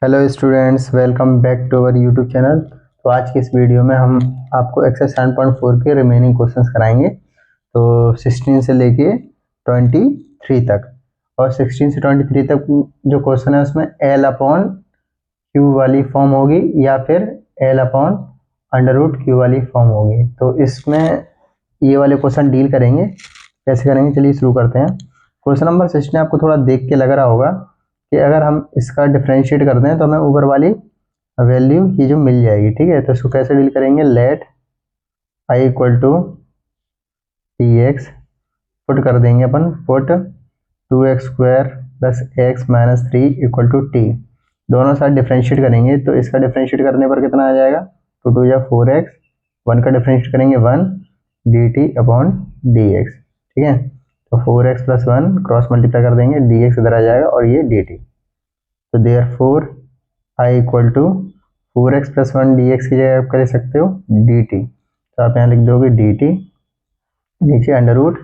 Hello students, welcome back to our YouTube channel. तो आज की इस वीडियो में हम आपको एक्सरसाइज 7.4 के रिमेनिंग क्वेश्चंस कराएंगे। तो 16 से लेके 23 तक, और 16 से 23 तक जो क्वेश्चन है उसमें एल अपॉन क्यू वाली फॉर्म होगी या फिर L upon under root Q वाली फॉर्म होगी। तो इसमें ये वाले क्वेश्चन डील करेंगे। कैसे करेंगे, चलिए शुरू करते हैं। क्वेश्चन नंबर 16 आपको थोड़ा देख के लग रहा होगा कि अगर हम इसका डिफरेंशिएट कर दें तो हमें ऊपर वाली वैल्यू ये जो मिल जाएगी। ठीक है, तो इसको कैसे डील करेंगे। Let I equal to T X, put कर देंगे अपन, put 2x² plus x minus 3 equal to T. दोनों साइड डिफरेंशिएट करेंगे तो इसका डिफरेंशिएट करने पर कितना आ जाएगा, 2 2 या 4x, 1 का डिफरेंशिएट करेंगे 1 D t upon d x. ठीक है, तो 4x प्लस 1 क्रॉस मल्टीप्लाई कर देंगे, डी एक्स इधर आ जाएगा और ये डी टी। तो therefore I equal to 4x plus 1 d x की जगह आप कर सकते हो डी टी। तो आप यहाँ लिख दोगे डी टी, नीचे अंडर रूट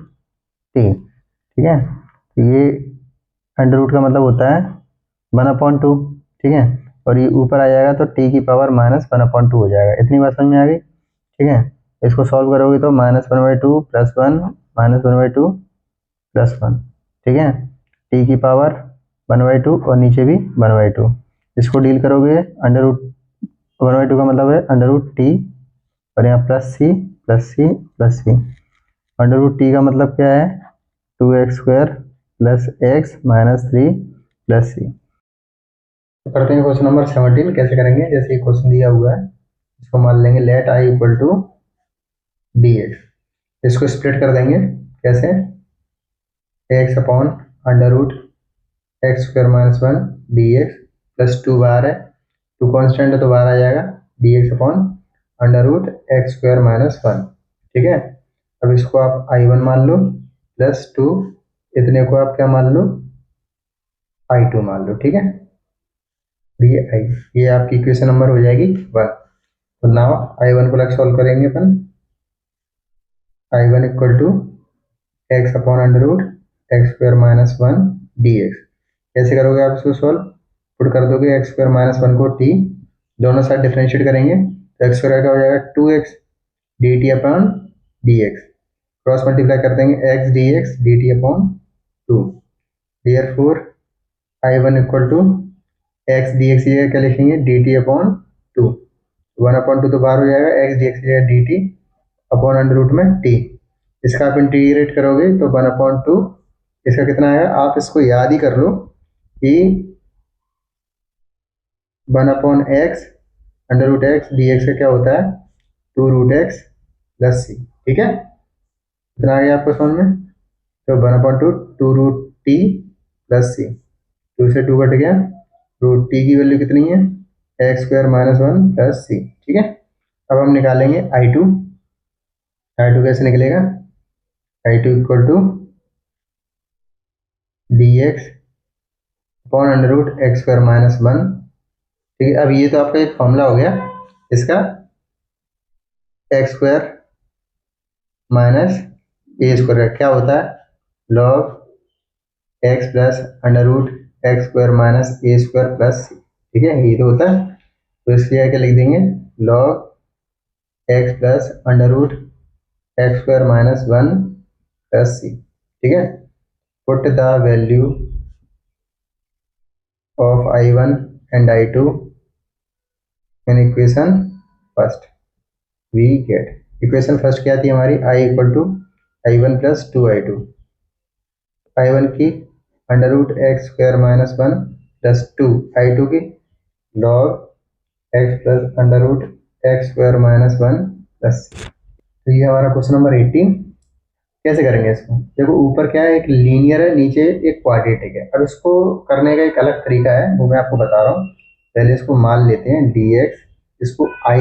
टी। ठीक है, तो ये अंडर रूट का मतलब होता है 1/2। ठीक है, और ये ऊपर आ जाएगा तो टी की पावर -1/2 हो जाएगा। इतनी बात समझ में आ गई। ठीक है, इसको सॉल्व करोगे तो -1/2 प्लस 1 -1/2 प्लस 1। ठीक है, टी की पावर 1/2 और नीचे भी 1/2। इसको डील करोगे अंडर रूट 1/2 का मतलब है अंडर रूट टी, और यहाँ plus c plus c plus c. Under root t का मतलब क्या है, 2x² plus x minus 3 plus c. तो करते हैं क्वेश्चन नंबर 17। कैसे करेंगे, जैसे ये क्वेश्चन दिया हुआ है इसको मान लेंगे let I equal to d x. इसको स्प्लिट कर देंगे। कैसे, x upon under root x² minus 1 d x plus 2 बाहर है, 2 कॉन्स्टेंट है तो बाहर आ जाएगा, d x upon under root x² minus 1। ठीक है, अब इसको आप I1 मान लो प्लस 2, इतने को आप क्या मान लो, I2 मान लो। ठीक है, ये आपकी इक्वेशन नंबर हो जाएगी 1। तो नाउ I1 को लग सॉल्व करेंगे अपन। I1 equal to x upon under root x² minus 1 d x. कैसे करोगे आप इसको सॉल्व, पुट कर दोगे x² माइनस 1 को t, दोनों साइड डिफरेंशिएट करेंगे तो x² का हो जाएगा 2x d t upon d x, cross multiply कर देंगे x d x d t upon 2। Therefore I1 equal to x d x की जगह क्या लिखेंगे, डी टी अपॉन 2, 1/2 तो बाहर हो जाएगा, x डी एक्स की जगह d t upon under root में t। इसका आप इंटीग्रेट करोगे तो 1/2, इसका कितना आएगा, आप इसको याद ही कर लो कि 1/x under root x d x का क्या होता है, 2√x प्लस सी। ठीक है, इतना आ गया आपको समझ में। तो 1/2 2√t प्लस सी, 2 से 2 कट गया, रूट टी की वैल्यू कितनी है, x² माइनस 1 प्लस सी। ठीक है, अब हम निकालेंगे I2। I2 कैसे निकलेगा, I2 equal to d x upon under root x² minus 1। ठीक है, अब ये तो आपका एक फॉर्मूला हो गया इसका, x² माइनस a² क्या होता है, log x plus under root x² minus a² plus c. ठीक है, ये तो होता है। तो इसलिए क्या लिख देंगे, log x plus under root x² minus 1 plus c. ठीक है, put the value of I1 and I2 in equation first. We get equation first क्या थी हमारी, I equal to I1 plus 2I2। I1 की under root x² minus 1 plus 2, I2 की log x plus under root x² minus 1 plus. तो ये हमारा question number 18। कैसे करेंगे इसको, देखो ऊपर क्या है, एक लीनियर है, नीचे एक क्वाड्रेटिक है। अब इसको करने का एक अलग तरीका है, वो मैं आपको बता रहा हूँ। पहले इसको मान लेते हैं dx, इसको I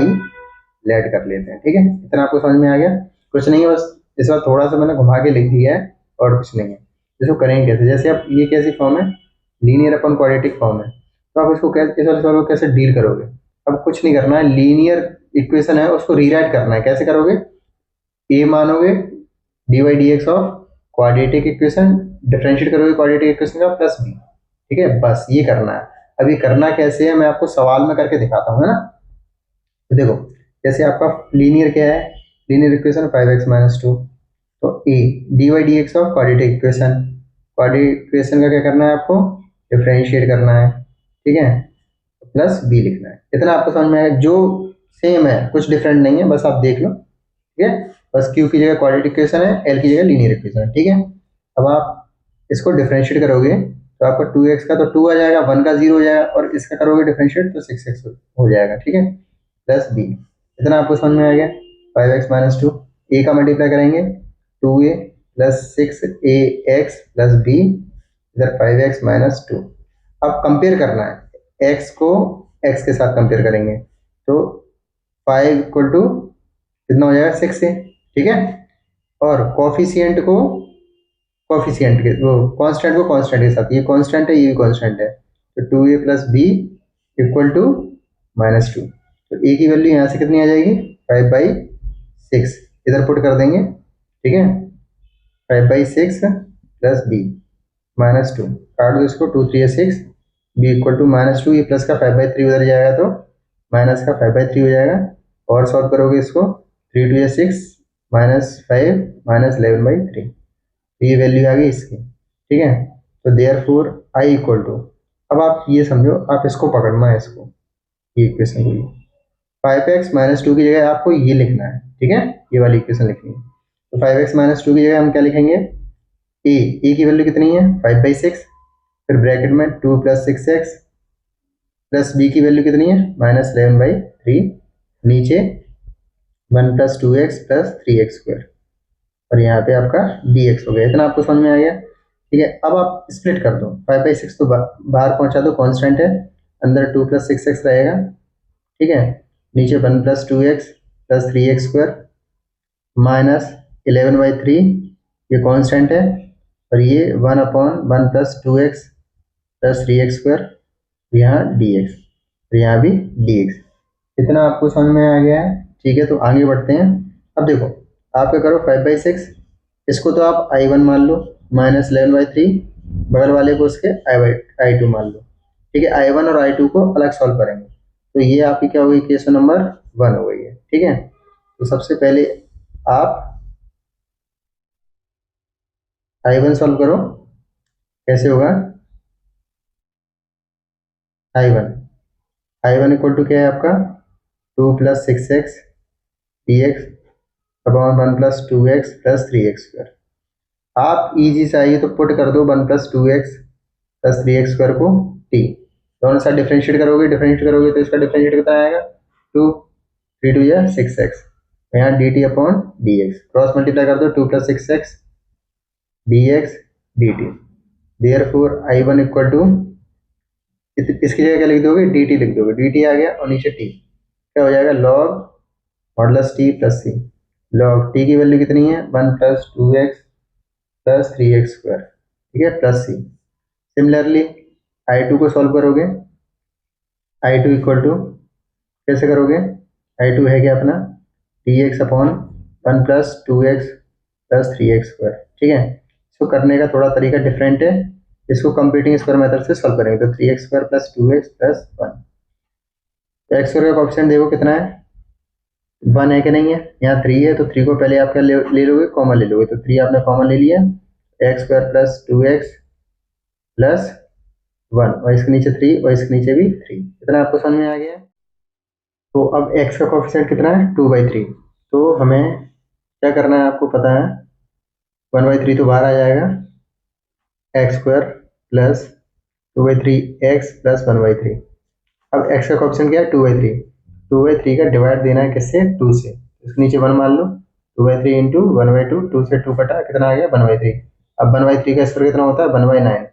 लेट कर लेते हैं। ठीक है, इतना आपको समझ में आ गया, कुछ नहीं है, बस इस बार थोड़ा सा मैंने घुमा के लिख दिया है और कुछ नहीं है। इसको करेंगे कैसे, जैसे अब ये कैसी फॉर्म है, लीनियर अपन क्वाड्रेटिक फॉर्म है, तो आप इसको कैसे डील करोगे। अब कुछ नहीं करना है, लीनियर इक्वेशन है उसको रीराइट करना है। कैसे करोगे, ए मानोगे d y d x of quadratic equation, differentiate करोगे क्वाड्रेटिक इक्वेशन का प्लस बी। ठीक है, बस ये करना है। अभी करना कैसे है मैं आपको सवाल में करके दिखाता हूँ, है ना। तो देखो, जैसे आपका लीनियर क्या है, लीनियर इक्वेशन 5x-2, तो a d y d x of quadratic equation, quadratic equation का क्या करना है आपको, डिफरेंशिएट करना है, ठीक है, प्लस बी लिखना है। इतना आपको समझ में आएगा, जो सेम है, कुछ डिफरेंट नहीं है, बस आप देख लो, ठीक है। बस क्यू की जगह क्वाड्रेटिक इक्वेशन है, एल की जगह लीनियर इक्वेशन है, ठीक है। अब आप इसको डिफरेंशिएट करोगे तो आपका 2x का तो 2 आ जाएगा, 1 का 0 हो जाएगा, और इसका करोगे डिफरेंशिएट तो 6x हो जाएगा, ठीक है, प्लस बी। इतना आपको समझ में आ गया। 5x-2, ए का मल्टीप्लाई करेंगे 2a plus 6ax plus B, इधर 5x-2। अब कंपेयर करना है, x को x के साथ कंपेयर करेंगे तो 5 इक्वल टू कितना हो जाएगा, 6 है, ठीक है। और कॉफिशिएंट को कॉफिशिएंट के वो कांस्टेंट को कांस्टेंट के साथ, ये कांस्टेंट है, ये भी कांस्टेंट है, तो 2a plus B equal to -2। तो a की वैल्यू यहाँ से कितनी आ जाएगी, 5/6, इधर पुट कर देंगे, ठीक है। 5/6 प्लस बी -2, काट दो इसको, 2 3 6, बी इक्वल टू -2, ये प्लस का 5/3 उधर जाएगा तो माइनस का 5/3 हो जाएगा, और सॉल्व करोगे इसको, 3 2 6 -5 -11/3, ये वैल्यू आ गई इसकी, ठीक है। तो therefore I equal to, अब आप ये समझो, आप इसको पकड़ना है, इसको ये इक्वेशन को, 5x-2 की जगह आपको ये लिखना है, ठीक है, ये वाली इक्वेशन लिखनी है। तो 5x-2 की जगह हम क्या लिखेंगे, ए की वैल्यू कितनी है, 5/6, फिर ब्रैकेट में 2 प्लस 6x प्लस बी की वैल्यू कितनी है, -11/3, नीचे 1 प्लस 2x प्लस 3x², और यहाँ पे आपका dx हो गया। इतना आपको समझ में आ गया, ठीक है। अब आप स्प्लिट कर दो, 5/6 तो बाहर पहुंचा दो, कांस्टेंट है, अंदर 2 प्लस 6x रहेगा, ठीक है, नीचे 1 प्लस 2x प्लस 3x² -11/3, ये कांस्टेंट है, और ये 1/1 प्लस 2x प्लस 3x², यहाँ dx, और यहाँ भी dx। इतना आपको समझ में आ गया है, ठीक है। तो आगे बढ़ते हैं। अब देखो, आप क्या करो, 5/6 इसको तो आप I1 मान लो, -11/3, बगल वाले को उसके I2 मान लो, ठीक है। I1 और I2 को अलग सॉल्व करेंगे, तो ये आपकी क्या होगी, इक्वेशन नंबर 1 हो गई है, ठीक है। तो सबसे पहले आप I1 सॉल्व करो, कैसे होगा, I1 इक्वल टू क्या है आपका, 2 plus 6x dx upon 1 plus 2x plus 3x²। आप इजी से आइए तो पुट कर दो 1 प्लस 2x प्लस 3x² को t, दोनों साइड डिफरेंशिएट करोगे तो इसका डिफरेंशिएट कितना आएगा, 2, 3 2 या 6x, यहाँ dt upon dx, cross multiply कर दो, 2 plus 6x dx dt। Therefore I1 equal to, इसकी जगह क्या लिख दोगे, dt लिख दोगे, dt आ गया, और नीचे t क्या हो जाएगा, log modulus t plus c, log t की वैल्यू कितनी है, 1 प्लस 2x प्लस 3x², ठीक है, प्लस c। सिमिलरली I2 को सॉल्व करोगे, I2 इक्वल टू कैसे करोगे, I2 है क्या अपना, dx upon 1 plus 2x plus 3x², ठीक है। इसको करने का थोड़ा तरीका डिफरेंट है, इसको कंप्यूटिंग स्क्वायर मेथड से सॉल्व करेंगे, तो 3x² प्लस 2x प्लस 1, तो x² का कोएफिशिएंट देखो कितना है, 1 है कि नहीं है, यहाँ 3 है, तो 3 को पहले आप क्या ले लोगे, कॉमन ले लोगे, तो 3 आपने कॉमन ले लिया, x² प्लस 2x प्लस 1, और इसके नीचे 3, और इसके नीचे भी 3। इतना आपको समझ में आ गया। तो अब x का कोएफिशिएंट कितना है, 2/3, तो हमें क्या करना है, आपको पता है, 1/3 तो बाहर आ जाएगा, x² प्लस 2/3x प्लस 1/3। अब x का कोएफिशिएंट क्या है, 2/3, 2/3 का डिवाइड देना है किससे, 2 से, इसके नीचे 1 मान लो, 2/3 इंटू 1/2, 2 से 2 कटा, कितना आ गया, 1/3। अब 1/3 का स्क्वायर कितना होता है, 1/9,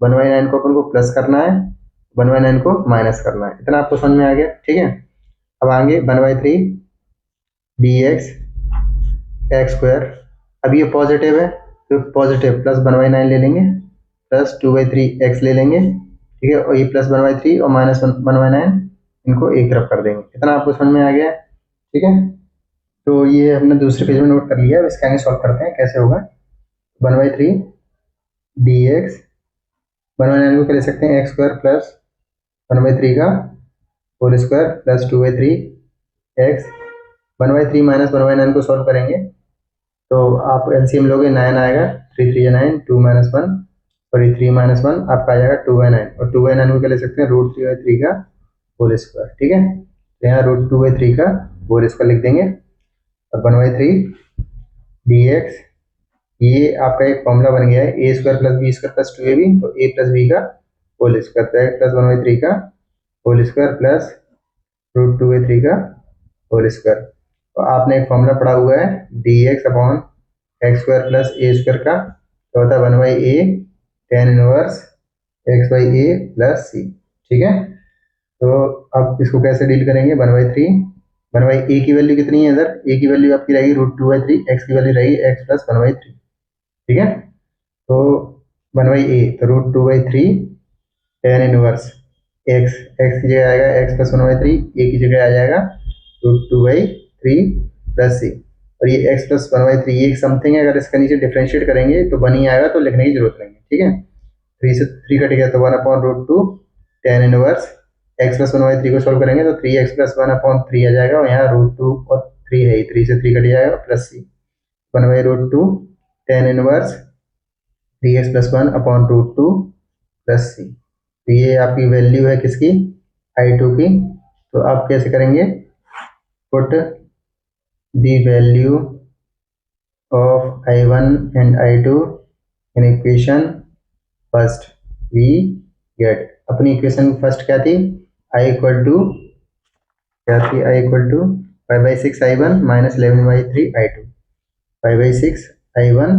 1/9 को अपन को प्लस करना है, 1/9 को माइनस करना है। इतना आपको समझ में आ गया, ठीक है। अब आगे 1/3 dx x², अब ये पॉजिटिव है तो पॉजिटिव प्लस 1/9 ले लेंगे, प्लस 2/3 x ले लेंगे, ठीक है, और ये प्लस 1/3 और माइनस 1/9 इनको एक तरफ कर देंगे। इतना आपको समझ में आ गया, ठीक है। तो ये हमने दूसरे पेज में नोट कर लिया है, इसका आगे सॉल्व करते हैं कैसे होगा। 1/3 dx, 1/9 को क्या ले सकते हैं, x² प्लस 1/3 का whole square plus 2/3 x. 1/3 minus 1/9 को सॉल्व करेंगे तो आप एलसीएम लोगे, 9 आएगा, 3 3 9, 2 माइनस 1 सॉरी 3 माइनस 1 आपका आ जाएगा 2/9, और 2/9 को क्या ले सकते हैं, √3/3 का होल स्क्वायर। ठीक है, तो यहाँ √2/3 का होल स्क्वायर लिख देंगे, और 1/3 dx, ये आपका एक फॉर्मूला बन गया है, a square plus b square plus 2ab, तो a प्लस बी का होल स्क्वायर प्लस 1/3 का होल स्क्वायर प्लस √2/3 का होल स्क्वायर। तो आपने एक फॉर्मूला पढ़ा हुआ है dx upon x square plus a square का, तो होता है 1/a tan inverse x by a plus c. ठीक है, तो अब इसको कैसे डील करेंगे, 1/3 1/a की वैल्यू कितनी है इधर, a की वैल्यू आपकी रहेगी √2/3, x की वैल्यू रहेगी x प्लस 1/3। ठीक है, तो 1/a तो √2/3 tan इनवर्स x, x की जगह आएगा x प्लस 1/3, a की जगह आ जाएगा √2/3 प्लस सी, और ये x प्लस 1/3 ये समथिंग है, अगर इसका नीचे डिफरेंशिएट करेंगे तो 1 ही आएगा, तो लिखने की जरूरत नहीं है। ठीक है, 3 से 3 कट गया तो 1/√2 tan इनवर्स x प्लस 1/3 को सॉल्व करेंगे तो 3x प्लस 1/3 आ जाएगा, और यहाँ √2 और 3 है, 3 से 3 कट जाएगा plus c, 1/√2 tan inverse 3x plus 1/√2 plus c. तो ये आपकी वैल्यू है किसकी, I2 की। तो आप कैसे करेंगे, put the value of I1 and I2 in equation first, we get, अपनी इक्वेशन फर्स्ट क्या थी, I इक्वल टू क्या थी, I equal to 5/6 I1 minus 11/3 I2, 5/6 I1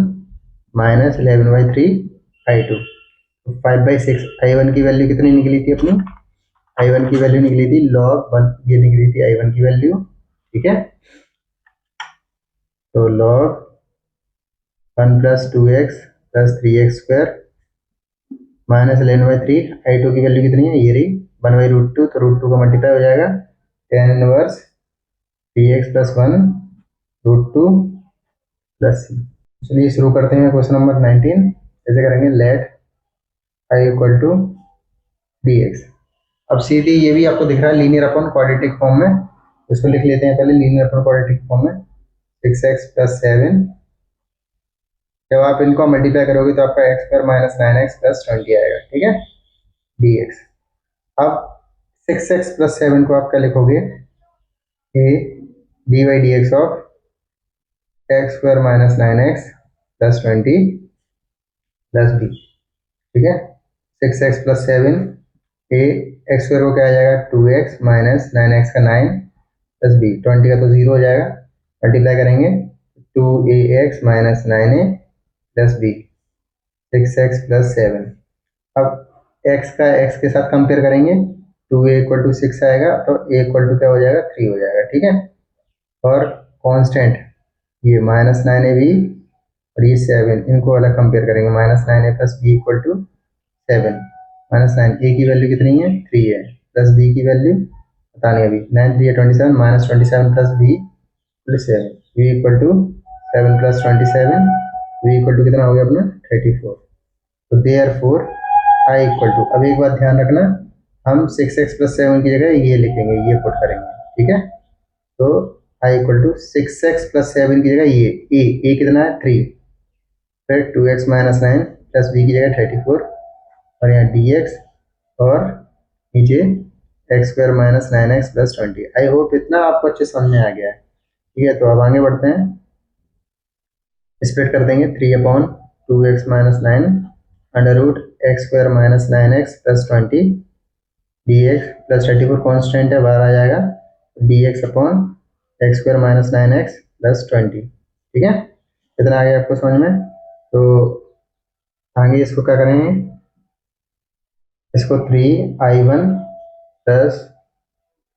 minus 11/3 I2। 5/6 I1 की वैल्यू कितनी निकली थी अपनी, I1 की वैल्यू निकली थी log 1, ये निकली थी I1 की वैल्यू। ठीक है, तो log 1 plus 2x plus 3x square minus 11/3, I2 की वैल्यू कितनी है, ये रही 1/√2, तो √2 का मल्टीप्लाई हो जाएगा tan inverse 3x plus 1 √2 plus c. चलिए शुरू करते हैं क्वेश्चन नंबर 19। ऐसे करेंगे, let I equal to dx। अब सीधी ये भी आपको दिख रहा है लीनियर अपॉन क्वाड्रेटिक फॉर्म में, इसको लिख लेते हैं पहले लीनियर अपॉन क्वाड्रेटिक फॉर्म में, 6x प्लस 7, जब आप इनको मल्टीप्लाई करोगे तो आपका x square minus 9x plus 20 आएगा। ठीक है, dx। अब 6x प्लस 7 को आप क्या लिखोगे, a dy dx of x square minus 9x plus 20 plus b। ठीक है, 6x plus 7 a x square को क्या आ जाएगा 2x माइनस 9x का 9 प्लस b, 20 का तो 0 हो जाएगा, मल्टीप्लाई करेंगे 2ax minus 9a plus b, 6x plus 7। अब x का x के साथ कंपेयर करेंगे, 2a इक्वल टू 6 आएगा, तो a इक्वल टू क्या हो जाएगा 3 हो जाएगा। ठीक है, और कांस्टेंट ये माइनस 9ab और ये 7, इनको अलग कंपेयर करेंगे, minus 9a plus b equal to 7, minus 9, a की वैल्यू कितनी है 3 है, प्लस b की वैल्यू पता नहीं अभी, 9 3 27, minus 27 plus b plus 7, v equal to 7 plus 27, v equal to कितना हो गया अपना 34। तो देयरफॉर I इक्वल टू, अब एक बात ध्यान रखना, हम 6x प्लस 7 की जगह ये लिखेंगे, ये पुट करेंगे। ठीक है, तो I equal to 6x plus 7 की जगह ये a कितना है 3, फिर 2x माइनस 9 प्लस b की जगह 34, और यहाँ dx, और नीचे x square minus 9x plus 20। I hope इतना आपको अच्छे समझ में आ गया है। ठीक है, तो अब आगे बढ़ते हैं, स्प्लिट कर देंगे 3/2x minus 9 under root x square minus 9x plus 20 dx plus 34 constant है, बाहर आ जाएगा dx upon x square minus 9x plus 20। ठीक है, इतना आ गया आपको समझ में। तो आगे इसको क्या करेंगे, इसको 3i1 प्लस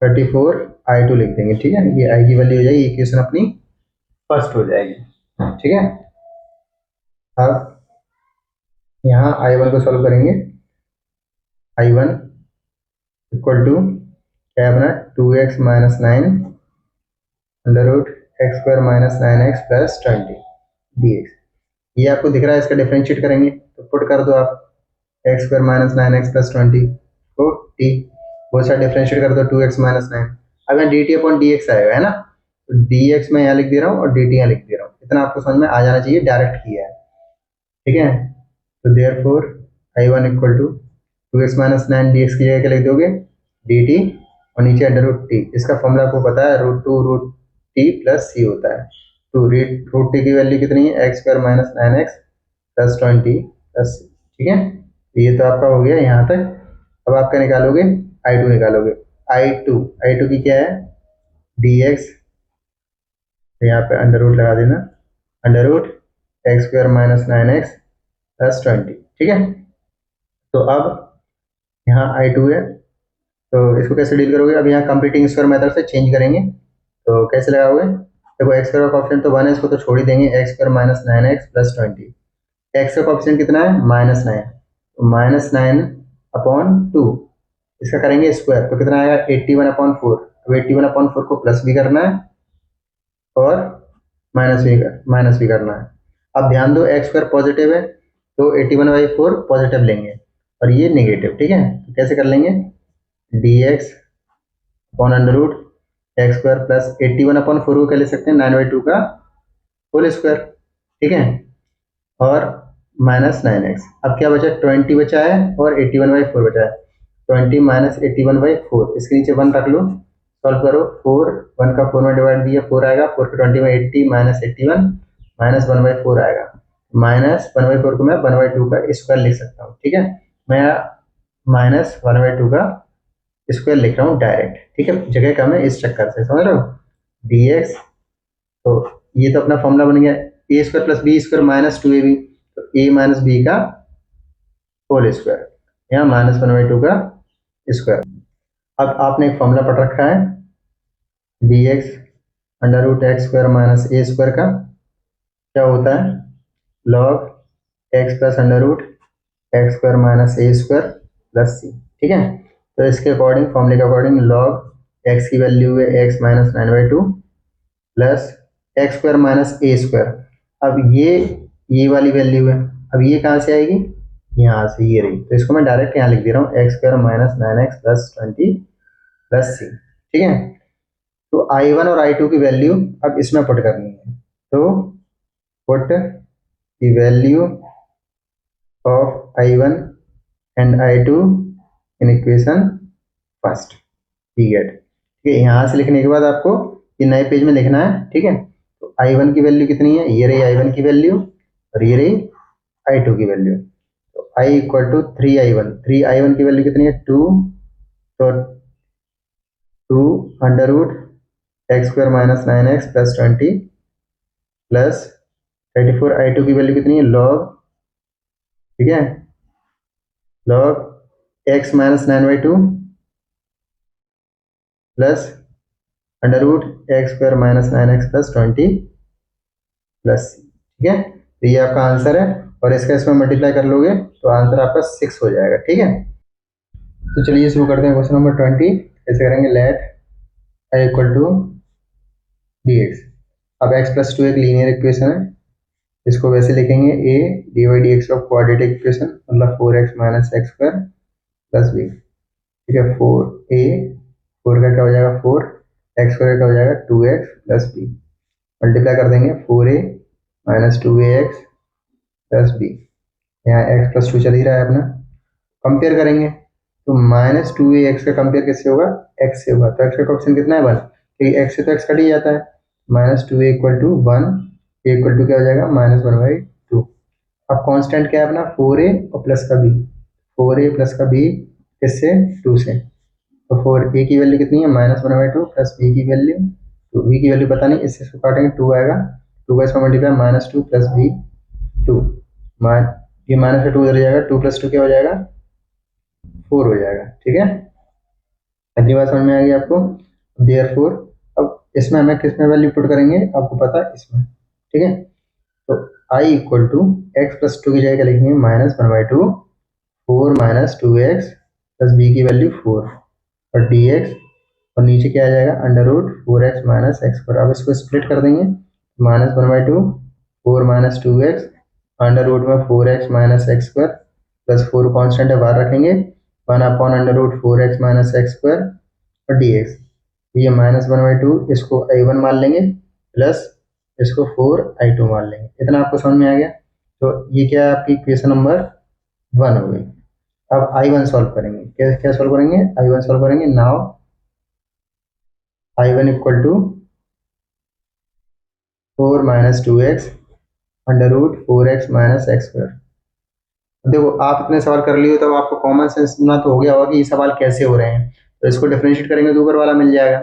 34i2 लिख देंगे। ठीक है, ये i की वैल्यू हो जाएगी, इक्वेशन अपनी फर्स्ट हो जाएगी। ठीक है, अब यहाँ i1 को सॉल्व करेंगे, i1 इक्वल टू क्या अपना 2x minus 9 under root x square minus 9x plus 20 dx। ये आपको दिख रहा है, इसका डिफरेंशिएट करेंगे तो पुट कर दो आप, x square minus 9x plus 20 को t, वो साइड डिफरेंशिएट कर दो 2x माइनस 9। अब यहाँ dt अपॉन dx आएगा, है ना, तो dx मैं यहाँ लिख दे रहा हूँ और dt यहाँ लिख दे रहा हूँ। इतना आपको समझ में आ जाना चाहिए, डायरेक्ट किया है, ठीक है। तो therefore I1 equal to 2x minus 9 dx की जगह क्या लिख दोगे, dt, और नीचे अंडर रूट टी। इसका फॉर्मूला आपको पता है, √2 √t प्लस सी होता है। तो रूट टी की वैल्यू कितनी है, x square minus 9x plus 20 plus c, ठीक है। तो ये तो आपका हो गया यहाँ तक। अब आपका निकालोगे I2 निकालोगे। I2 की क्या है, dx, तो यहाँ पे अंडर रूट लगा देना, under root x square minus 9x plus 20, ठीक है। तो अब यहाँ I2 है, तो इसको कैसे डील करोगे, अब यहाँ कंप्लीटिंग स्क्वायर मेथड से चेंज करेंगे। तो कैसे लगाओगे, देखो एक्स स्क्वायर का कोएफिशिएंट तो 1 है, इसको तो छोड़ ही देंगे, x square minus 9x plus 20। X का कोएफिशिएंट कितना है, -9, तो -9 अपॉन 2, इसका करेंगे स्क्वायर, तो कितना आएगा 81/4। अब 81/4 को प्लस भी करना है और माइनस भी करना है। अब ध्यान दो एक्स स्क्वायर पॉजिटिव है, तो 81/4 पॉजिटिव लेंगे और ये नेगेटिव, ठीक है। तो कैसे कर लेंगे, dx upon under root x square plus 81/4 को क्या ले सकते हैं, 9/2 का होल स्क्वायर, ठीक है, और -9x। अब क्या बचा, 20 बचा है और 81/4 बचा है। 20 माइनस 81/4, इसके नीचे 1 रख लो, सॉल्व करो, 4 1 का 4 में डिवाइड दिया 4 आएगा, 4 का 20 में 80 माइनस 81 माइनस 1/4 आएगा। माइनस 1/4 को मैं 1/2 का स्क्वायर लिख सकता हूँ, ठीक है। मैं माइनस 1/2 का स्क्वायर लिख रहा हूँ डायरेक्ट, ठीक है, जगह कम है इस चक्कर से, समझ रहे हो। dx, तो ये तो अपना फॉर्मूला बन गया, a square plus b square minus 2ab, तो a माइनस बी का होल स्क्वायर, यहाँ -1/2 का स्क्वायर। अब आपने एक फॉर्मूला पढ़ रखा है, dx under root x square minus a square का क्या होता है, log x plus under root x square minus a square plus c, ठीक है। तो इसके अकॉर्डिंग, फॉर्मूले के अकॉर्डिंग, log x की वैल्यू है x minus 9/2 plus x square minus a square. अब ये वाली वैल्यू है, अब ये कहाँ से आएगी, यहाँ से, ये रही, तो इसको मैं डायरेक्ट यहाँ लिख दे रहा हूँ, x square minus 9x plus 20 plus c, ठीक है। तो I1 और I2 की वैल्यू अब इसमें पुट करनी है, तो put the value of I1 and I2 in equation first, ठीक है। ठीक है, यहाँ से लिखने के बाद आपको ये नए पेज में लिखना है, ठीक है। तो I1 की वैल्यू कितनी है, ये रही I1 की वैल्यू और ये रही I2 की वैल्यू। तो I इक्वल टू 3I1 की वैल्यू कितनी है 2, तो 2 under root x square minus 9x plus 20 plus 34। I2 की वैल्यू कितनी है लॉग, ठीक है, log x minus 9/2 plus under root x square minus 9x plus 20 plus, ठीक है। तो ये आपका आंसर है और इसका इसमें मल्टीप्लाई कर लोगे तो आंसर आपका 6 हो जाएगा, ठीक है। तो चलिए शुरू करते हैं क्वेश्चन नंबर 20। ऐसे करेंगे, let i equal to dx। अब x प्लस 2 एक लीनियर इक्वेशन है, इसको वैसे लिखेंगे a dy/dx of quadratic equation, मतलब 4x minus x square plus b, ठीक है। 4 का क्या हो जाएगा 4, एक्स स्क्वायर का हो जाएगा 2x प्लस बी, मल्टीप्लाई कर देंगे 4a minus 2ax plus b, यहाँ x प्लस 2 चल ही रहा है अपना। कंपेयर करेंगे तो -2ax का कंपेयर किससे होगा, x से होगा, तो x का कोएफिशिएंट कितना है 1, क्योंकि x से तो x कट ही जाता है। -2a equal to 1, a equal to क्या हो जाएगा -1/2। अब कांस्टेंट क्या है अपना 4a और प्लस का b, 4a प्लस का b किससे 2 से, तो 4a की वैल्यू कितनी है -1/2 प्लस b की वैल्यू, तो b की वैल्यू पता नहीं, इससे इसको काटेंगे 2 आएगा, 2 का इसमें मल्टीप्लाई -2 प्लस b 2, ये माइनस का 2 उधर जाएगा, 2 प्लस 2 क्या हो जाएगा 4 हो जाएगा, ठीक है। अगली बात समझ में आ गई आपको। देयरफॉर अब इसमें हमें किस में वैल्यू पुट करेंगे आपको पता है इसमें, ठीक है। तो i equal to x plus 2 की जगह क्या लिखेंगे -1/2 4 माइनस 2x प्लस b की वैल्यू 4 और dx, और नीचे क्या आ जाएगा under root 4x minus x square. अब इसको स्प्लिट कर देंगे, -1/2 4 माइनस 2x अंडर रूट में 4x minus x square plus 4 constant है बाहर रखेंगे, 1/√4x माइनस एक्स स्क्वायर और dx। ये -1/2 इसको i1 मान लेंगे प्लस इसको 4i2 मान लेंगे। इतना आपको समझ में आ गया। तो ये क्या है आपकी इक्वेशन नंबर 1 हो गई। अब i1 सॉल्व करेंगे। क्या क्या सॉल्व करेंगे? i1 सॉल्व करेंगे। Now i1 equal to 4 minus 2x √4x minus x square. देखो आप इतने सवाल कर लिए हो तो आपको कॉमन सेंस ना तो हो गया होगा कि ये सवाल कैसे हो रहे हैं। तो इसको डिफरेंशिएट करेंगे तो ऊपर वाला मिल जाएगा।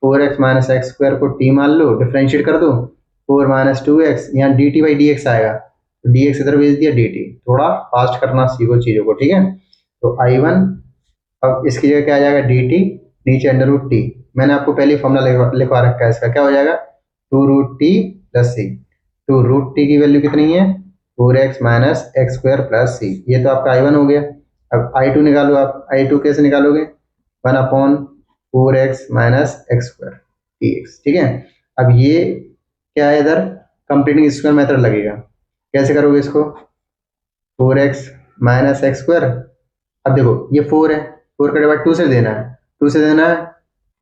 4x माइनस एक्स स्क्वायर को t मान लो, डिफरेंशिएट कर दो। 4 माइनस 2x, यहाँ dt बाई डी एक्स आएगा तो dx इधर भेज दिया dt। थोड़ा फास्ट करना सीखो चीज़ों को, ठीक है। तो i1 अब इसकी जगह क्या आ जाएगा dt, नीचे √t। मैंने आपको पहले फॉर्मूला लिखवा रखा है इसका। क्या हो जाएगा 2√t प्लस c। 2√t की वैल्यू कितनी है 4x minus x square plus c. ये तो आपका i1 हो गया। अब i2 निकालो आप। i2 कैसे निकालोगे? 1/4x minus x square dx, ठीक है। अब ये क्या है, इधर कंप्लीटिंग स्क्वायर मेथड लगेगा। कैसे करोगे इसको? 4x minus x square. अब देखो ये 4 है, 4 का डिवाइड 2 से देना है, 2 से देना है।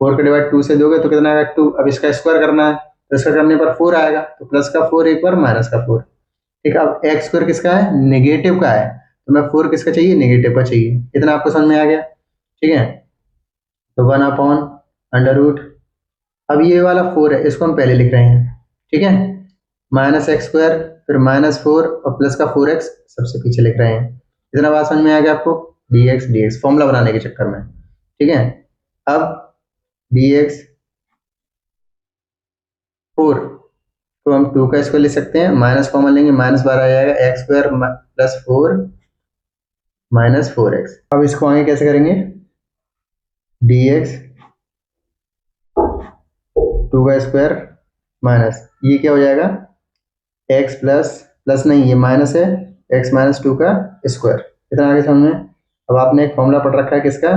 4 का डिवाइड 2 से दोगे तो कितना आएगा 2। अब इसका स्क्वायर करना है तो इसका करने पर 4 आएगा, तो प्लस का 4 एक बार, माइनस का 4। ठीक है। अब एक्स स्क्वायर किसका है? नेगेटिव का है। तो मैं 4 किसका चाहिए? नेगेटिव का चाहिए। इतना आपको समझ में आ गया, ठीक है। तो 1/√। अब ये वाला 4 है, इसको हम पहले लिख रहे हैं, ठीक है। माइनस एक्स स्क्वायर, फिर -4 और प्लस का 4x सबसे पीछे लिख रहे हैं। इतना बात समझ में आ गया आपको? dx फॉर्मूला बनाने के चक्कर में, ठीक है। अब dx 4 तो हम 2 का स्क्वायर लिख सकते हैं, माइनस कॉमन लेंगे, माइनस बार आ जाएगा x square plus 4 minus 4x। अब इसको आगे कैसे करेंगे? dx 2 का स्क्वायर माइनस ये क्या हो जाएगा x प्लस प्लस नहीं, ये माइनस है, x माइनस 2 का स्क्वायर। इतना आगे समझ में। अब आपने एक फॉर्मूला पढ़ रखा है किसका?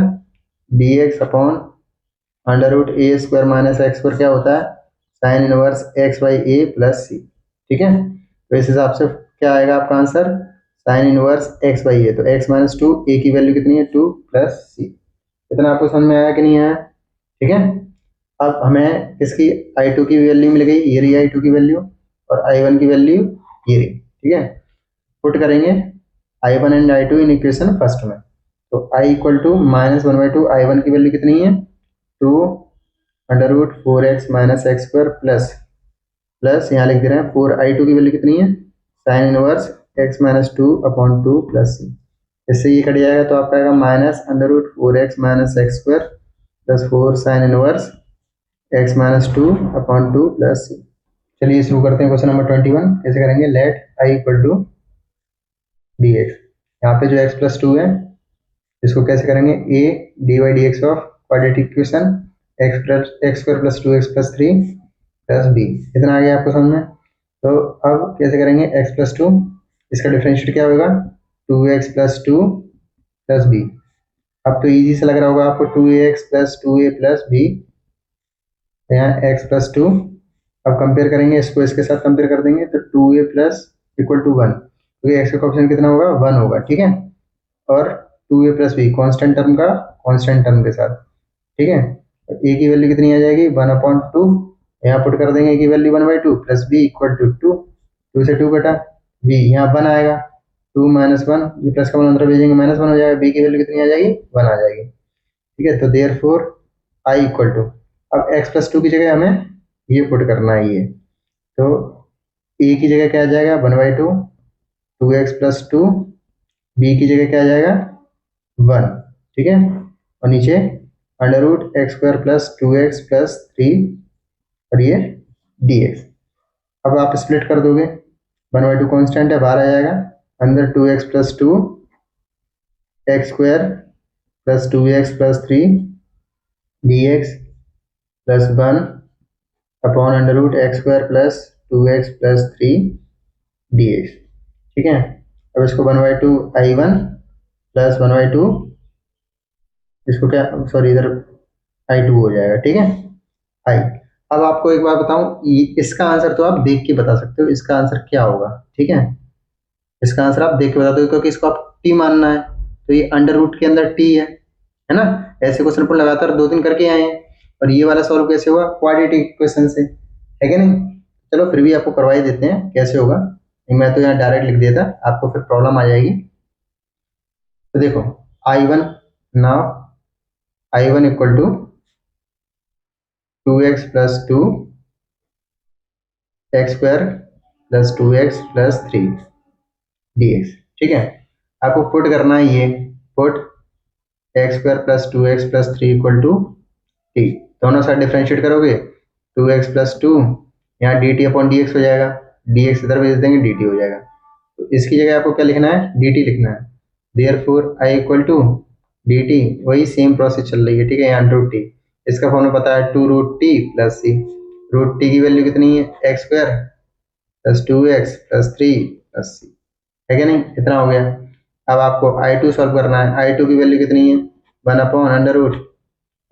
dx upon √a square minus x square क्या होता है? Sine inverse x by a plus c, ठीक है। तो इस हिसाब से क्या आएगा आपका answer? Sine inverse x by a. तो x माइनस 2, a की वैल्यू कितनी है 2 प्लस सी। इतना आपको समझ में आया कि नहीं आया? ठीक है। अब हमें इसकी i2 की वैल्यू मिल गई, ये रही i2 की वैल्यू, और i1 की वैल्यू ये रही, ठीक है। पुट करेंगे i1 and i2 in equation first में। तो i इक्वल टू -1/2, i1 की वैल्यू कितनी है 2/4x minus x square plus plus यहाँ लिख दे रहे हैं 4i2 की वैल्यू कितनी है sine inverse x minus 2/2 plus c. इससे ये कट जाएगा तो आपका आएगा -√4x minus x square plus 4 sine inverse x minus 2/2 plus c. चलिए शुरू करते हैं क्वेश्चन नंबर 21। कैसे करेंगे? Let i equal to dx। यहाँ पे जो x प्लस 2 है इसको कैसे करेंगे? a dy dx of quadratic equation x square plus 2x plus 3 plus b। इतना आ गया आपको समझ में। तो अब कैसे करेंगे? x प्लस 2, इसका डिफरेंशिएट क्या होगा 2x प्लस 2 प्लस b। अब तो इजी से लग रहा होगा आपको 2ax plus 2a plus b, यहाँ x प्लस 2। अब कंपेयर करेंगे इसको, इसके साथ कंपेयर कर देंगे तो 2a प्लस इक्वल टू 1, क्योंकि x का कोएफिशिएंट कितना होगा 1 होगा, ठीक है। और 2a plus b constant term का कॉन्स्टेंट टर्म के साथ, ठीक है। a की वैल्यू कितनी आ जाएगी 1/2, यहाँ पुट कर देंगे a की value 1/2 plus b equal to 2, 2 से 2 कटा, b यहाँ 1 आएगा, 2 माइनस 1, ये प्लस का 1 अंदर भेजेंगे माइनस 1 हो जाएगा, b की वैल्यू कितनी आ जाएगी 1 आ जाएगी, ठीक है। तो देयरफॉर i इक्वल टू, अब x प्लस 2 की जगह हमें ये पुट करना है ये, तो a की जगह क्या आ जाएगा 1/2, 2x प्लस 2, b की जगह क्या आ जाएगा 1, ठीक है। और नीचे √x square plus 2x plus 3 और ये dx। अब आप स्प्लिट कर दोगे, 1/2 कॉन्स्टेंट है, बाहर आ जाएगा, अंदर 2x plus 2 x square plus 2x plus 3 dx plus 1 upon √x square plus 2x plus 3 dx, ठीक है। अब इसको 1/2 i1 प्लस 1/2 इसको क्या, सॉरी इधर i2 हो जाएगा, ठीक है i। अब आपको एक बात बताऊं, इसका आंसर तो आप देख के बता सकते हो इसका आंसर क्या होगा, ठीक है। इसका आंसर आप देख के बता दो, क्योंकि इसको आप t मानना है, तो ये अंडर रूट के अंदर टी है ना। ऐसे क्वेश्चन पर लगातार 2-3 करके आए हैं। और ये वाला सॉल्व कैसे हुआ, क्वाड्रेटिक इक्वेशन से, है कि नहीं। चलो फिर भी आपको करवा ही देते हैं कैसे होगा, मैं तो यहाँ डायरेक्ट लिख देता, आपको फिर प्रॉब्लम आ जाएगी। तो देखो I1 now I1 equal to 2x plus 2 x square plus 2x plus 3 dx, ठीक है। आपको पुट करना है, ये put x square plus 2x plus 3 equal to T, दोनों साइड डिफ्रेंशिएट करोगे 2x प्लस 2, यहाँ d t upon d x हो जाएगा, डी एक्स इधर भेज देंगे डी टी हो जाएगा। तो इसकी जगह आपको क्या लिखना है, डी टी लिखना है। Therefore I equal to d t, वही सेम प्रोसेस चल रही है, ठीक है। यहाँ रूट टी, इसका फॉर्मूला पता है 2 root t plus c. Root t की वैल्यू कितनी है, x square plus 2x plus 3 plus c, है क्या नहीं, इतना हो गया। अब आपको I2 सॉल्व करना है, I2 की वैल्यू कितनी है, 1 upon under root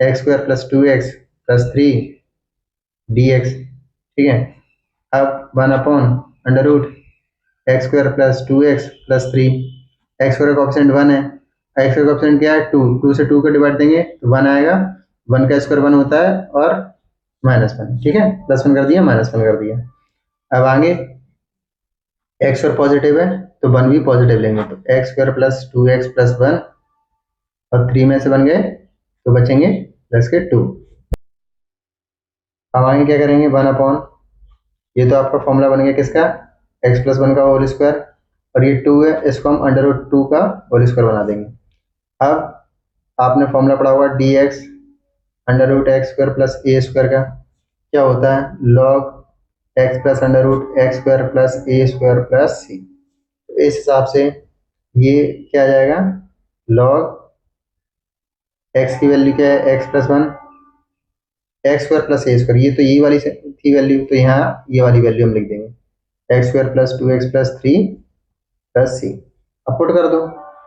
x square plus 2x plus 3 dx, ठीक है। अब 1 upon under root x square plus 2x plus 3, x square का ऑप्शन 1 है, एक्स स्क्वायर का ऑप्शन क्या है 2, 2 से 2 को डिवाइड देंगे तो 1 आएगा, 1 का स्क्वायर 1 होता है और -1, ठीक है। +1 कर दिया, -1 कर दिया। अब आगे एक्स स्क्वायर पॉजिटिव है तो 1 भी पॉजिटिव लेंगे, तो x square plus 2x plus 1 और 3 में से बन गए तो बचेंगे प्लस के 2। अब आगे क्या करेंगे, 1 अपॉन, ये तो आपका फॉर्मूला बन गया किसका, x प्लस 1 का होल स्क्वायर, और ये 2 है, इसको हम अंडर रूट 2 का होल स्क्वायर बना देंगे। अब आपने फॉर्मूला पढ़ा हुआ dx under root x square plus a square का क्या होता है, log x plus under root x square plus a square plus c. तो इस हिसाब से ये क्या आ जाएगा, log x की वैल्यू क्या है, x plus 1 x square plus a square, ये तो यही वाली थी वैल्यू, तो यहाँ ये वाली वैल्यू हम लिख देंगे x square plus 2x plus 3 plus c. अब पुट कर दो,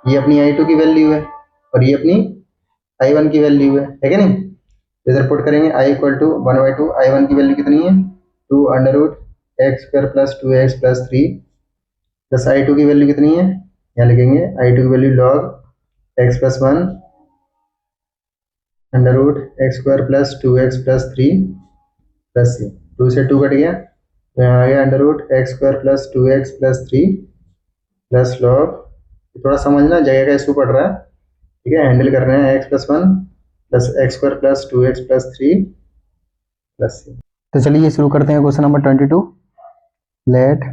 ये अपनी I2 की वैल्यू है और ये अपनी I1 की वैल्यू है क्या नहीं। इधर पुट करेंगे I इक्वल टू 1/2, I1 की वैल्यू कितनी है 2 under root x square plus 2x plus 3 plus I2 की वैल्यू कितनी है, यहाँ लिखेंगे I2 की value log x plus 1 under root x square plus 2x plus 3 plus c, 2 से 2 कट गया तो यहाँ आ गया under root x square plus 2x plus 3 plus log, थोड़ा समझना जगह का इशू पड़ रहा है, ठीक है। हैंडल कर रहे हैं x plus 1 plus x square plus 2x plus 3 plus c. तो चलिए शुरू करते हैं question number 22। Let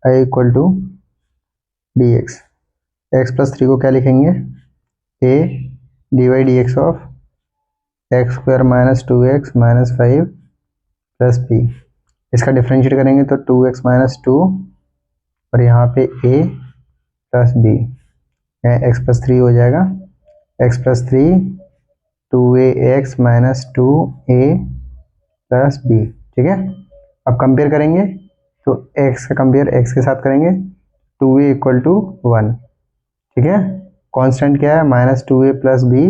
i equal to d x, x plus 3 को क्या लिखेंगे, a d y d x of x square minus 2x minus 5 plus b। इसका differentiate करेंगे तो 2x माइनस 2 और यहाँ पे a plus b, x plus 3 हो जाएगा, x plus 3 2ax minus 2a plus b, ठीक है। अब कंपेयर करेंगे तो x का कंपेयर x के साथ करेंगे, 2a इक्वल टू 1, ठीक है। कांस्टेंट क्या है, minus 2a plus b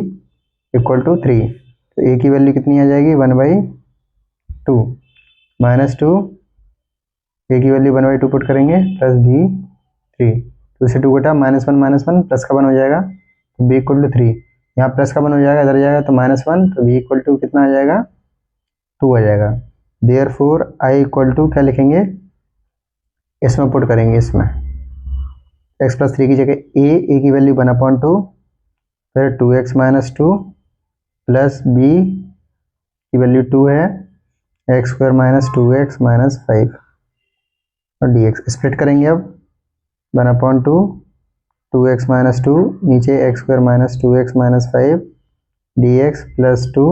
equal to 3, तो a की वैल्यू कितनी आ जाएगी 1/2 माइनस 2, a की वैल्यू 1/2 पुट करेंगे प्लस b 3, 2 से 2 कटा -1 प्लस का 1 हो जाएगा तो b इक्वल टू 3, यहाँ प्लस का 1 हो जाएगा इधर जाएगा तो -1, तो b इक्वल टू कितना आ जाएगा 2 आ जाएगा। देयरफॉर i इक्वल टू क्या लिखेंगे, इसमें पुट करेंगे, इसमें x प्लस 3 की जगह a की वैल्यू 1/2 फिर 2x माइनस 2 प्लस b की वैल्यू 2 है x square minus 2x minus 5 और dx स्प्लिट करेंगे। अब 1/2 2x माइनस 2 नीचे x square minus 2x minus 5 dx plus 2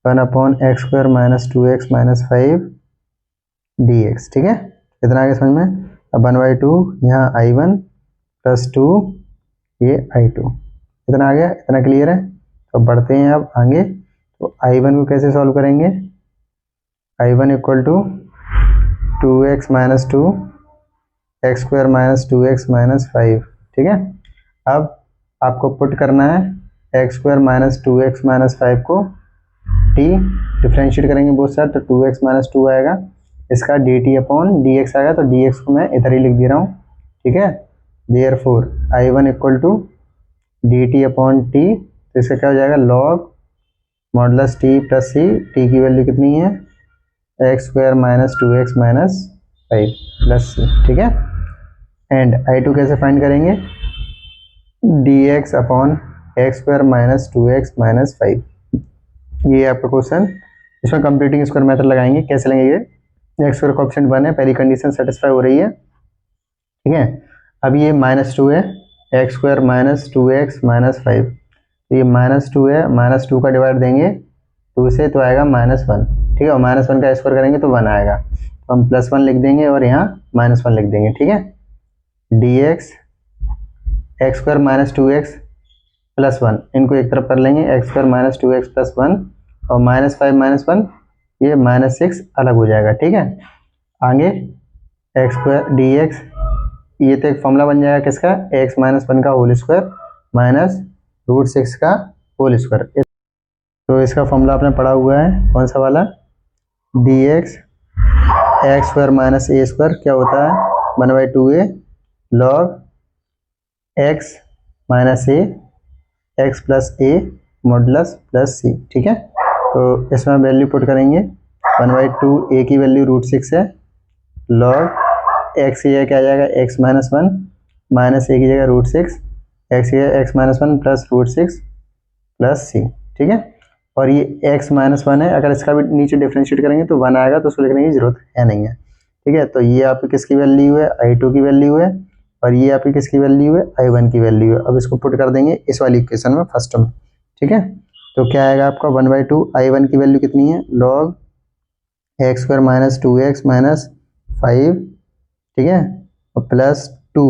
1/x square minus 2x minus 5 dx, ठीक है। इतना आगे समझ में। अब 1/2 यहाँ I1 प्लस 2 ये I2, इतना आ गया, इतना क्लियर है। तो बढ़ते हैं अब आगे, तो I1 को कैसे सॉल्व करेंगे, I1 equal to 2x minus 2 x square minus 2x minus 5, ठीक है। अब आपको पुट करना है x square minus 2x minus 5 को t डिफ्रेंशिएट करेंगे बोथ साइड, तो 2x माइनस 2 आएगा, इसका dt अपॉन dx आएगा, तो dx को मैं इधर ही लिख दे रहा हूँ, ठीक है। Therefore I1 equal to d t upon t, तो इसका क्या हो जाएगा log modulus t plus c, t की वैल्यू कितनी है x square minus 2x minus 5 plus c, ठीक है। एंड I2 कैसे फाइंड करेंगे, d x upon x square minus 2x minus 5, ये आपका क्वेश्चन। इसमें कंप्लीटिंग स्क्वायर मेथड लगाएंगे, कैसे लगेंगे, एक्स स्क्वायर कोएफिशिएंट 1 है, पहली कंडीशन सेटिस्फाई हो रही है, ठीक है। अब ये -2 है, x square minus 2x minus 5, तो ये -2 है, -2 का डिवाइड देंगे 2 से तो आएगा -1, ठीक है, और -1 का स्क्वायर करेंगे तो 1 आएगा, तो हम +1 लिख देंगे और यहाँ -1 लिख देंगे, ठीक है। D x x square minus 2x plus 1, इनको एक तरफ कर लेंगे, x square minus 2x plus 1 और -5 -1 ये -6 अलग हो जाएगा, ठीक है। आगे एक्स स्क्वायर डी एक्स, ये तो एक फॉर्मूला बन जाएगा किसका, x माइनस 1 का होल स्क्वायर माइनस √6 का होल स्क्वायर, तो इसका फॉर्मूला आपने पढ़ा हुआ है, कौन सा वाला, d x x square minus a square क्या होता है 1/2a log x minus a x plus a modulus plus c, ठीक है। तो इसमें वैल्यू पुट करेंगे 1/2, ए की वैल्यू √6 है, लॉग एक्स की जगह क्या आ जाएगा x माइनस 1 माइनस ए की जगह √6, एक्स की जगह x minus 1 plus √6 plus c, ठीक है। और ये x माइनस 1 है, अगर इसका भी नीचे डिफ्रेंशिएट करेंगे तो 1 आएगा, तो उसको लिखने की जरूरत है नहीं है, ठीक है। तो ये आपकी किसकी वैल्यू है, I2 की वैल्यू है, और ये आपकी किसकी वैल्यू है, I1 की वैल्यू है। अब इसको पुट कर देंगे इस वाली इक्वेशन में फर्स्ट में, ठीक है। तो क्या आएगा आपका 1/2, I1 की वैल्यू कितनी है log x square minus 2x minus 5, ठीक है, और प्लस 2,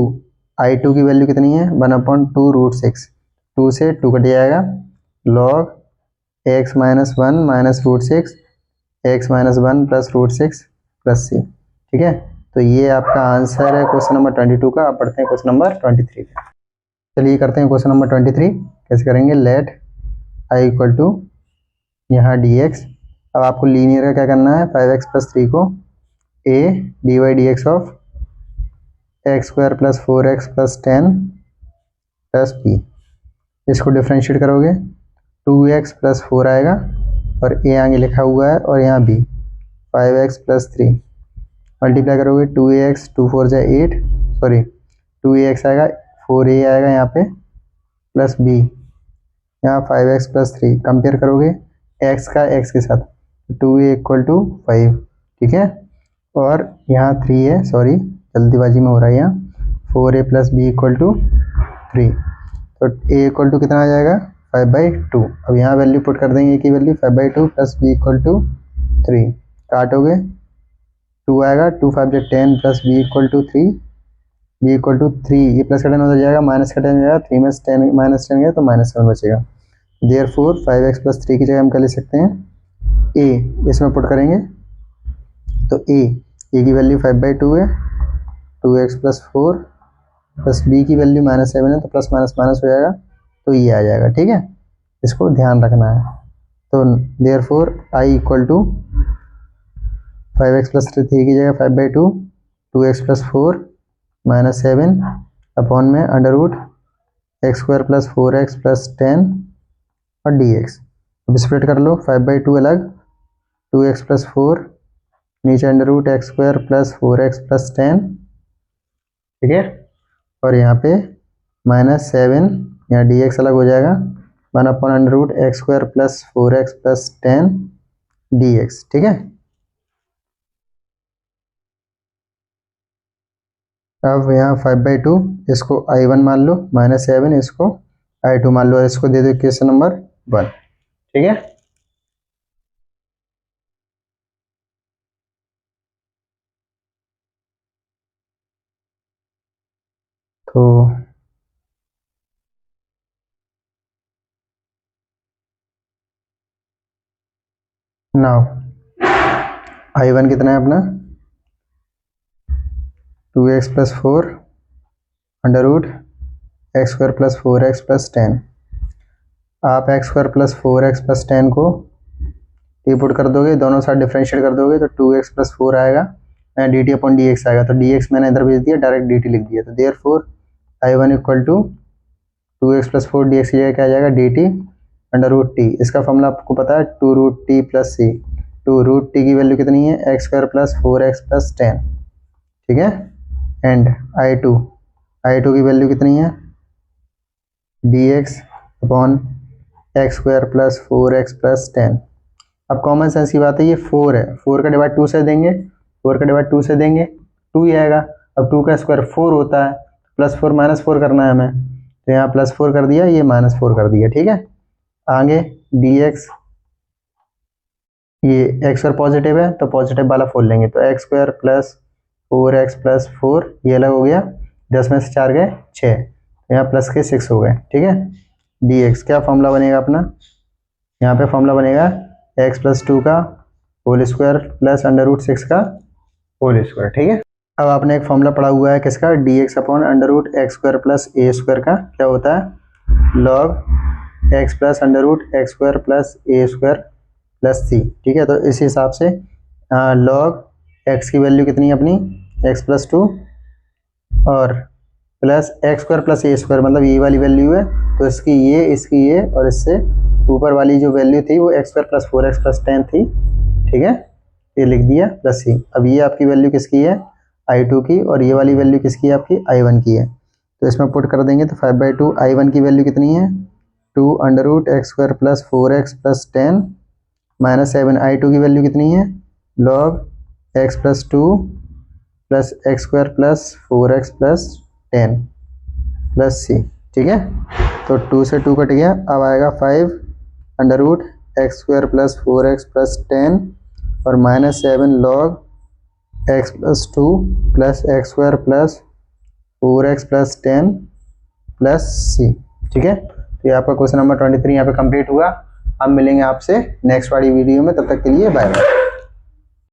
I2 की वैल्यू कितनी है 1/2 √6, 2 से 2 कट जाएगा, log x minus 1 minus √6 x minus 1 plus √6 plus c, ठीक है। तो ये आपका आंसर है क्वेश्चन नंबर 22 का। आप पढ़ते हैं क्वेश्चन नंबर 23 का। चलिए करते हैं क्वेश्चन नंबर 23, कैसे करेंगे, लेट I इक्वल टू यहाँ डी एक्स, अब आपको लीनियर का क्या करना है, 5x प्लस 3 को a dy/dx of x square plus 4x plus 10 plus b, इसको डिफ्रेंशिएट करोगे 2x प्लस 4 आएगा और a आगे लिखा हुआ है और यहाँ b 5x प्लस 3 मल्टीप्लाई करोगे 2ax 2 4 जा 8, सॉरी 2ax आएगा 4a आएगा यहाँ पे प्लस b यहाँ 5x प्लस 3, कंपेयर करोगे x का x के साथ 2a इक्वल टू 5, ठीक है, और यहाँ 3 है, सॉरी जल्दीबाजी में हो रहा है, यहाँ 4a plus b equal to 3, तो a इक्वल टू कितना आ जाएगा 5/2। अब यहाँ वैल्यू पुट कर देंगे, a की value 5/2 plus b equal to 3, काटोगे 2 आएगा, 2 5 10 plus b equal to 3, b equal to 3, ये प्लस का 10 हो जाएगा, माइनस का 10 हो जाएगा, 3 में 10 माइनस 10 गया तो -7 बचेगा। देयरफॉर 5x प्लस 3 की जगह हम क्या ले सकते हैं, a इसमें पुट करेंगे तो a की वैल्यू 5/2 है, 2x प्लस 4 प्लस b की वैल्यू -7 है, तो प्लस माइनस माइनस हो जाएगा, तो ये आ जाएगा, ठीक है, इसको ध्यान रखना है। तो therefore I equal to 5x plus 3 की जगह 5/2, 2x प्लस 4 माइनस 7 अपॉन में under root x square plus 4x plus 10 और dx। अब स्प्लिट कर लो, 5/2 अलग, 2x प्लस 4 नीचे under root x square plus 4x plus 10, ठीक है, और यहाँ पे -7, यहाँ dx अलग हो जाएगा, 1 upon under root x square plus 4x plus 10 dx, ठीक है। अब यहाँ 5/2 इसको I1 मान लो, -7 इसको I2 मान लो, और इसको दे दो इक्वेशन नंबर 1, ठीक है। तो नाउ I1 कितना है अपना 2x plus 4 under root x square plus 4x plus 10, आप x square plus 4x plus 10 को पुट कर दोगे, दोनों साइड डिफरेंशिएट कर दोगे तो 2x प्लस 4 आएगा, dt अपॉन dx आएगा, तो dx मैंने इधर भेज दिया, डायरेक्ट dt लिख दिया, तो therefore I1 equal to 2x plus 4 d x की जगह क्या आ जाएगा d t under root t. इसका फॉर्मूला आपको पता है 2 root t plus c. 2 root t की वैल्यू कितनी है x square plus 4x plus 10, ठीक है। एंड आई टू की वैल्यू कितनी है D x upon x square plus 4x plus 10। अब कॉमन सेंस की बात है, ये 4 है, 4 का डिवाइड 2 से देंगे, 4 का डिवाइड 2 से देंगे 2 ही आएगा। अब 2 का स्क्वायर 4 होता है, प्लस 4 माइनस 4 करना है हमें, तो यहाँ प्लस 4 कर दिया, ये माइनस 4 कर दिया, ठीक है। आगे डी एक्स, ये एक्स स्क्वायर पॉजिटिव है तो पॉजिटिव वाला फोल लेंगे, तो x square plus 4x plus 4 ये अलग हो गया, 10 में से 4 गए 6, तो यहाँ प्लस के 6 हो गए, ठीक है। डी एक्स क्या फॉर्मूला बनेगा अपना, यहाँ पे फॉर्मूला बनेगा x प्लस 2 का whole square plus under root 6 का होल स्क्वायर, ठीक है। अब आपने एक फॉर्मूला पढ़ा हुआ है किसका, d x upon under root x square plus a square का क्या होता है log x plus under root x square plus a square plus c, ठीक है। तो इस हिसाब से लॉग एक्स की वैल्यू कितनी है अपनी एक्स प्लस 2 और plus x square plus a square, मतलब ये वाली वैल्यू है तो इसकी ये और इससे ऊपर वाली जो वैल्यू थी वो x square plus 4x plus 10 थी, ठीक है। ये लिख दिया प्लस सी। अब ये आपकी वैल्यू किसकी है I2 की, और ये वाली वैल्यू किसकी है आपकी I1 की है, तो इसमें पुट कर देंगे तो 5/2 I1 की वैल्यू कितनी है 2 under root x square plus 4x plus 10 minus 7। I2 की वैल्यू कितनी है log x plus 2 plus x square plus 4x plus 10 plus c, ठीक है। तो 2 से 2 कट गया, अब आएगा 5 under root x square plus 4x plus 10 और minus 7 log x plus 2 plus x square plus 4x plus 10 plus c, ठीक है। तो ये आपका क्वेश्चन नंबर 23 यहाँ पे कंप्लीट हुआ। अब मिलेंगे आपसे नेक्स्ट वाली वीडियो में, तब तक के लिए बाय बाय।